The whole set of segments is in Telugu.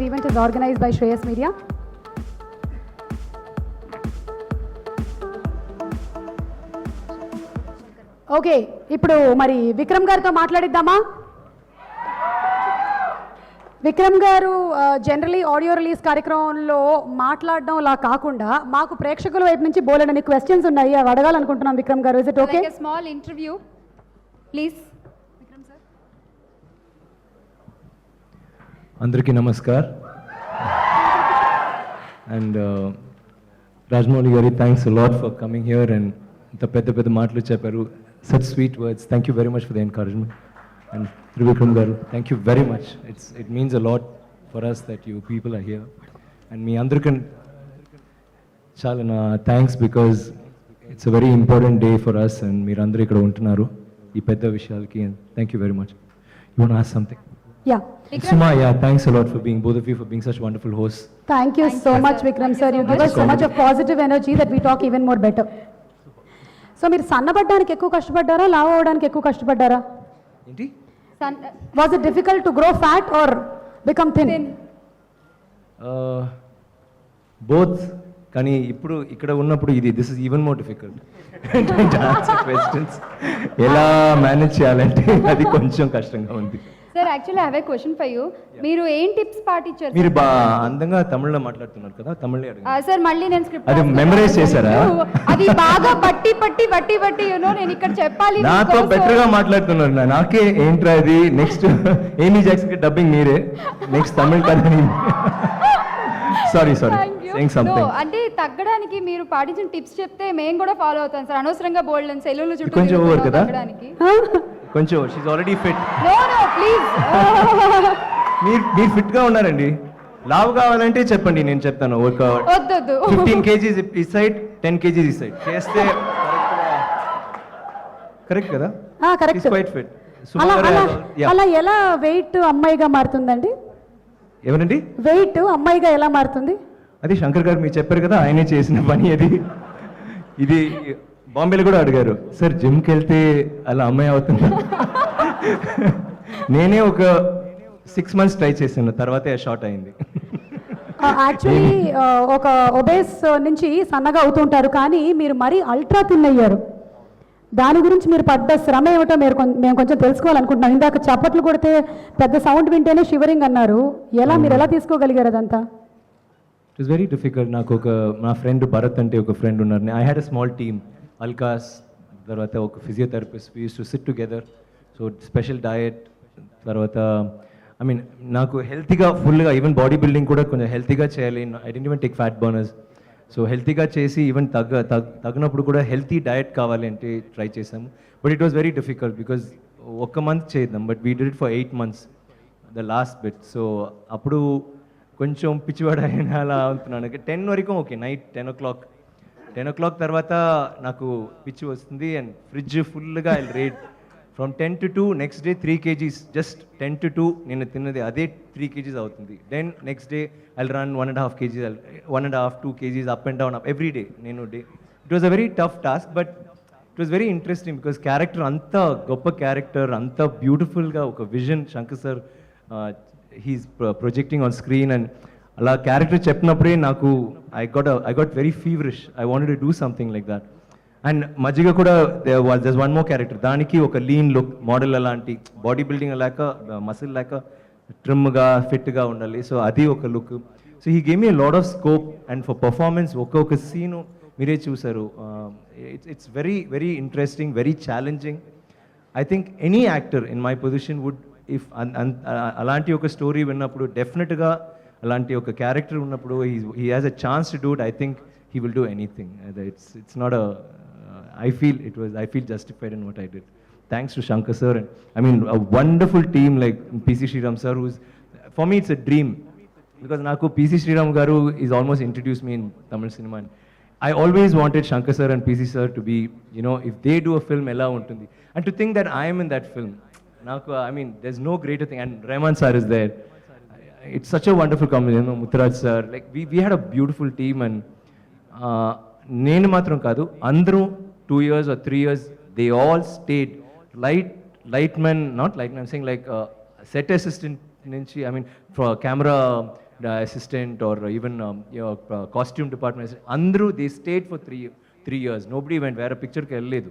This event is organized by Shreyas Media. Okay, ఇప్పుడు మరి విక్రమ్ గారితో మాట్లాడిద్దామా? విక్రమ్ గారు జనరలీ ఆడియో రిలీజ్ కార్యక్రమంలో మాట్లాడడం అలా కాకుండా మాకు ప్రేక్షకుల వైపు నుంచి బోలెడని క్వశ్చన్స్ ఉన్నాయి, అవి అడగాలనుకుంటున్నాం విక్రమ్ గారు. Is it okay? Small interview please. Vikram sir. అందరికీ నమస్కార్. అండ్ రాజమౌళి గారి thanks a lot for coming here and ఇంత పెద్ద పెద్ద మాటలు చెప్పారు. Such sweet words. Thank you very much for the encouragement. And Trivikram garu, thank you very much. It means a lot for us that you people are here. And me andaru kan chalana thanks because it's a very important day for us and meer andaru ikkada untunnaru ee pedda vishayalaki and thank you very much. You want to ask something? Yeah. Suma, yeah, thanks a lot for being both of you for being such wonderful hosts. Thank you so much Vikram sir. You give us so much of positive energy that we talk even more better. So మీరు సన్నబడ్డానికి ఎక్కువ కష్టపడ్డారా, లావ్ అవ్వడానికి ఎక్కువ కష్టపడ్డారా? ఏంటి? Was it difficult to grow fat are become thin? Both. కానీ ఇప్పుడు ఇక్కడ ఉన్నప్పుడు this is even more difficult questions ఎలా మేనేజ్ చేయాలంటే అది కొంచెం కష్టంగా ఉంది. Sir actually I have a question for you. మీరు ఏం టిప్స్ పాటించారు? మీరు అందంగా తమిళ్లో మాట్లాడుతున్నారు కదా, తమిళే అడగండి. సార్ మళ్ళీ నేను స్క్రిప్ట్ అది మెమరైజ్ చేశారా? అది బాగా బట్టి నేను ఇక్కడ చెప్పాలి. నాతో బెటర్ గా మాట్లాడుతున్నారు. నాకే ఏంట్రా అది నెక్స్ట్ ఏమీ జాక్సన్ కి డబ్బింగ్ మీరే, నెక్స్ట్ తమిళ కథని. Sorry saying something. అంటే తగ్గడానికి మీరు పాటించిన టిప్స్ చెప్తే మేము కూడా ఫాలో అవుతాం సార్. అనవసరంగా బోల్డ్ అండ్ సెల్లులు చుట్టూ కొంచెం ఓవర్ కదా తగ్గడానికి. కొంచెం she's already fit. No please. మీరు ఫిట్ గా ఉన్నారండి. లావ్ కావాలంటే చెప్పండి, నేను చెప్తాను. ఒక 15 kgs ఈ సైడ్ 10 kgs ఈ సైడ్ చేస్తే కరెక్ట్ కదా? కరెక్ట్. Quite fit. అలా ఎలా వెయిట్ అమ్మాయిగా మారుతుందండి? ఎవరండి వెయిట్ అమ్మాయిగా ఎలా మారుతుంది? అది శంకర్ గారు మీరు చెప్పారు కదా, ఆయనే చేసిన పని అది. ఇది బాంబేలో కూడా అడిగారు, సార్ జిమ్కి వెళ్తే అలా అమ్మాయి అవుతుంది. నేనే ఒక 6 months ట్రై చేశాను, తర్వాతే షార్ట్ అయింది. యాక్చువల్లీ ఒక ఒబేస్ నుంచి సన్నగా అవుతుంటారు, కానీ మీరు మరీ అల్ట్రా థిన్ అయ్యారు. దాని గురించి మీరు పడ్డ శ్రమ ఏమిటో మేము కొంచెం తెలుసుకోవాలనుకుంటున్నాం. ఇందాక చప్పట్లు కొడితే పెద్ద సౌండ్ వింటేనే షివరింగ్ అన్నారు. మీరు ఎలా తీసుకోగలిగారు అదంతా? It was very difficult. నాకు నా ఫ్రెండ్ భరత్ అంటే ఒక ఫ్రెండ్ ఉన్నారు. I had a small team. Alukkas, తర్వాత ఒక physiotherapist, we use to SIT together. So special diet, తర్వాత నాకు హెల్తీగా ఫుల్గా ఈవెన్ బాడీ బిల్డింగ్ కూడా కొంచెం హెల్తీగా చేయాలి. I don't even take fat burners. So హెల్తీగా చేసి ఈవెన్ తగినప్పుడు కూడా హెల్తీ డయట్ కావాలి అంటే ట్రై చేసాము. But it was very difficult because ఒక మంత్ చేద్దాం, but we did it for 8 months the last bit. So అప్పుడు కొంచెం పిచ్చివాడ అలా అవుతున్నాను. 10 వరకు ఓకే, నైట్ 10 o'clock తర్వాత నాకు పిచ్చి వస్తుంది అండ్ ఫ్రిడ్జ్ ఫుల్గా I ate from 10 to 2, next day 3 kgs, just 10 to 2 నేను తిన్నది అదే 3 kgs అవుతుంది. Then next day I run 1.5 kgs, 1.5-2 kgs up and down every day. It was a very tough task, but it was very interesting because character అంత గొప్ప క్యారెక్టర్, అంత బ్యూటిఫుల్గా ఒక vision Shankar sir he's projecting on screen. And అలా క్యారెక్టర్ చెప్పినప్పుడే నాకు I got very feverish. I wanted to do something like that. And మజ్జిగ కూడా జస్ట్ వన్ మోర్ క్యారెక్టర్, దానికి ఒక లీన్ లుక్ మోడల్, అలాంటి బాడీ బిల్డింగ్ లేక మసిల్ లేక ట్రిమ్గా ఫిట్గా ఉండాలి. సో అది ఒక look. So he gave me lot of scope and for performance ఒక్కొక్క సీను మీరే చూసారు. It's very very interesting, very challenging. I think any actor in my position would if అలాంటి ఒక స్టోరీ విన్నప్పుడు, డెఫినెట్గా అలాంటి ఒక క్యారెక్టర్ ఉన్నప్పుడు he has a chance to do it. I think he will do anything. It's not a I feel justified in what I did. Thanks to Shankar sir and a wonderful team like PC Sriram sir, who's for me it's a dream because naku PC Sriram garu is almost introduced me in Tamil cinema. And I always wanted Shankar sir and PC sir to be, if they do a film ela untundi, and to think that I am in that film. Naku there's no greater thing, and Rahman sir is there. It's such a wonderful combination. Muthraj sir, like we had a beautiful team. And నేను మాత్రం కాదు, అందరూ 2 years or 3 years they all stayed. Lightman, not lightman, I'm saying like set assistant నుంచి, for camera assistant or even costume department, andru they stayed for 3 years. Nobody went where a picture ki velledu.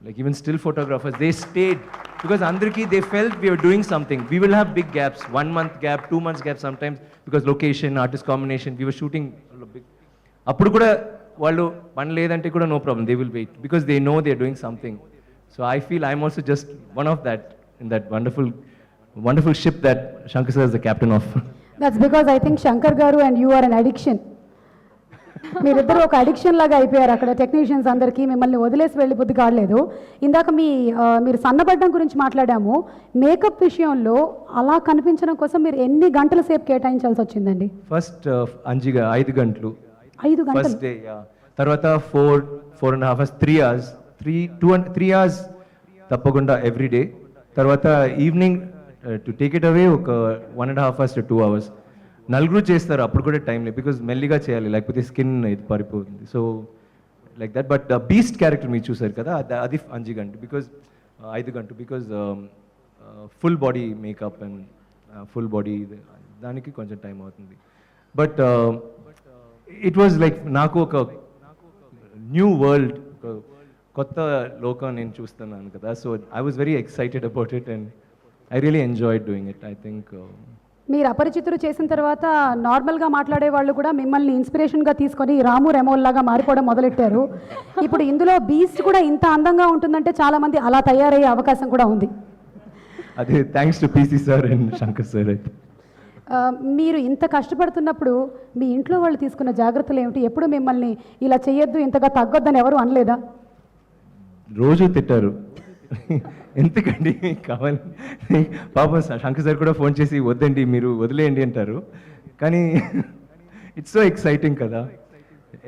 Like even still photographers, they stayed because andriki they felt we were doing something. We will have big gaps, 1 month gap, 2 months gap sometimes because location, artist combination, we were shooting big. Appudu kuda vallu pan ledante kuda no problem, they will wait because they know they are doing something. So I feel I'm also just one of that in that wonderful ship that Shankar sir is the captain of. That's because I think Shankar garu and you are an addiction. మీరిద్దరు ఒక అడిక్షన్ లాగా అయిపోయారు అక్కడ టెక్నీషియన్స్ అందరికీ. మిమ్మల్ని వదిలేసి వెళ్ళి బుద్ధి కాడలేదు. ఇందాక మీరు సన్నబడ్డం గురించి మాట్లాడాము. మేకప్ విషయంలో అలా కనిపించడం కోసం మీరు ఎన్ని గంటల సేపు కేటాయించాల్సి వచ్చిందండి? ఫస్ట్ అంజిగా 5 గంటలు. 5 గంటలు ఫస్ట్ డే, తర్వాత 4.5 hours, 3 hours, 3 hours తప్పకుండా ఎవ్రీ డే. తర్వాత evening to take it away ఒక 1.5 hours to 2 hours. నలుగురు చేస్తారు అప్పుడు కూడా టైం లేదు బికాజ్ మెల్లిగా చేయాలి లేకపోతే స్కిన్ ఇది పారిపోతుంది. So like that. But beast character మీరు చూసారు కదా, అది 5 గంటలు బికాజ్ 5 గంటలు because full body makeup and full body దానికి కొంచెం టైం అవుతుంది. బట్ ఇట్ వాజ్ లైక్ నాకు ఒక న్యూ వరల్డ్, కొత్త లోకం నేను చూస్తున్నాను కదా. So I was very excited about it and I really enjoyed doing it. I think మీరు అపరిచితులు చేసిన తర్వాత నార్మల్గా మాట్లాడే వాళ్ళు కూడా మిమ్మల్ని ఇన్స్పిరేషన్గా తీసుకొని రాము రెమోల్ లాగా మారిపోవడం మొదలెట్టారు. ఇప్పుడు ఇందులో బీస్ట్ కూడా ఇంత అందంగా ఉంటుందంటే చాలామంది అలా తయారయ్యే అవకాశం కూడా ఉంది. అదే thanks to PC sir and Shankar sir. అయితే మీరు ఇంత కష్టపడుతున్నప్పుడు మీ ఇంట్లో వాళ్ళు తీసుకున్న జాగ్రత్తలు ఏమిటి? ఎప్పుడు మిమ్మల్ని ఇలా చేయొద్దు, ఇంతగా తగ్గొద్దని ఎవరు అనలేదా? రోజు తిట్టారు. ఎందుకండి కావాలి, పాపం శంకర్ సార్ కూడా ఫోన్ చేసి వద్దండి మీరు వదిలేయండి అంటారు. కానీ ఇట్స్ సో ఎక్సైటింగ్ కదా.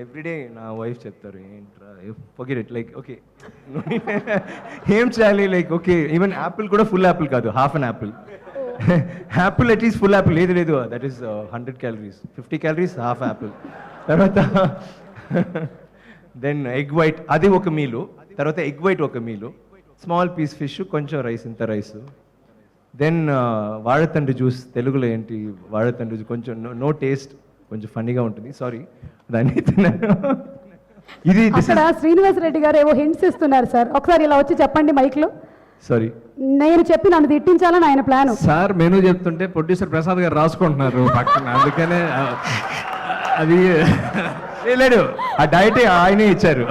ఎవ్రీడే నా వైఫ్ చెప్తారు ఏంట్రా ఫర్గెట్ ఇట్, లైక్ ఓకే ఏం చేయాలి, లైక్ ఓకే ఈవెన్ యాపిల్ కూడా ఫుల్ యాపిల్ కాదు, half an apple. Apple at least full apple లేదు that is 100 calories, 50 calories half apple. తర్వాత దెన్ ఎగ్ వైట్ అది ఒక మీలు, తర్వాత ఎగ్ వైట్ ఒక మీలు, స్మాల్ పీస్ ఫిష్, కొంచెం రైస్, ఇంత రైస్. దెన్ వాழைతండ్రి జ్యూస్, తెలుగులో ఏంటి వాழைతండ్రి జ్యూస్, కొంచెం నో టేస్ట్, కొంచెం ఫన్నీగా ఉంటుంది, సారీ దాన్ని తిన్నాను. ఇది అక్కడ శ్రీనివాస్ రెడ్డి గారు ఏవో హింట్స్ ఇస్తున్నారు సార్, ఒకసారి ఇలా వచ్చి చెప్పండి మైక్లో. సారీ నేను చెప్పి నన్ను తిట్టించాలని ఆయన ప్లాన్. సార్ మెనూ చెప్తుంటే ప్రొడ్యూసర్ ప్రసాద్ గారు రాసుకుంటున్నారు పక్కన, అందుకనే అది లేడు, ఆ డైట్ ఆయనే ఇచ్చారు.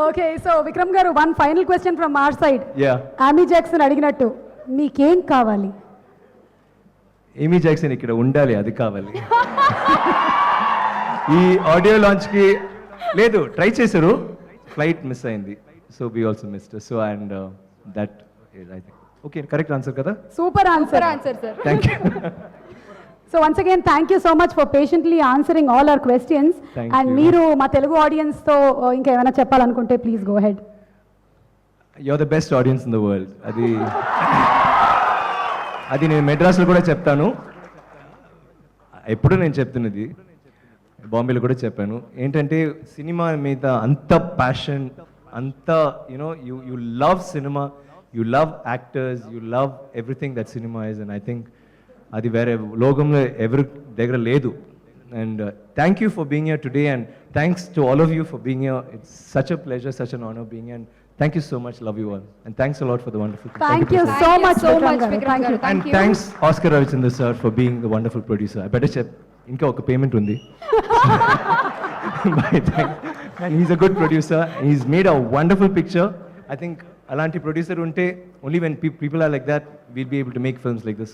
Okay, so Vikram garu, one final question from our side. Yeah, Amy Jackson అడిగినట్టు మీకేం కావాలి? ఏమీ జాక్సన్ ఇక్కడ ఉండాలి, అది కావాలి. ఈ ఆడియో లాంచ్కి లేదు, ట్రై చేశారు, ఫ్లైట్ మిస్ అయింది, so we also missed. So and that I think okay, correct answer కదా? Super answer sir. Thank you. So once again thank you so much for patiently answering all our questions. Thank and you. మీరు మా తెలుగు ఆడియన్స్తో ఇంకా ఏమైనా చెప్పాలనుకుంటే please go head. You are the best audience in the world. అది నేను మెడ్రాస్లో కూడా చెప్తాను, ఎప్పుడు నేను చెప్తున్నది, బాంబేలో కూడా చెప్పాను. ఏంటంటే సినిమా మీద అంత ప్యాషన్, అంత you know you love cinema, you love actors, you love everything that cinema is, and I think అది వేరే లోకంలో ఎవరి దగ్గర లేదు. And thank you for being here today, and thanks to all of you for being here. It's such a pleasure, such an honour being, and thank you so much, love you all, and thanks a lot for the wonderful. Thank you so much Vikram garu. And Thank you. thanks Oscar Ravichandra sir for being the wonderful producer. I better check, ఇంకా ఒక పేమెంట్ ఉంది. And he's a good producer, he's made a wonderful picture. I think అలాంటి ప్రొడ్యూసర్ ఉంటే, only when people are like that, we'll be able to make films like this.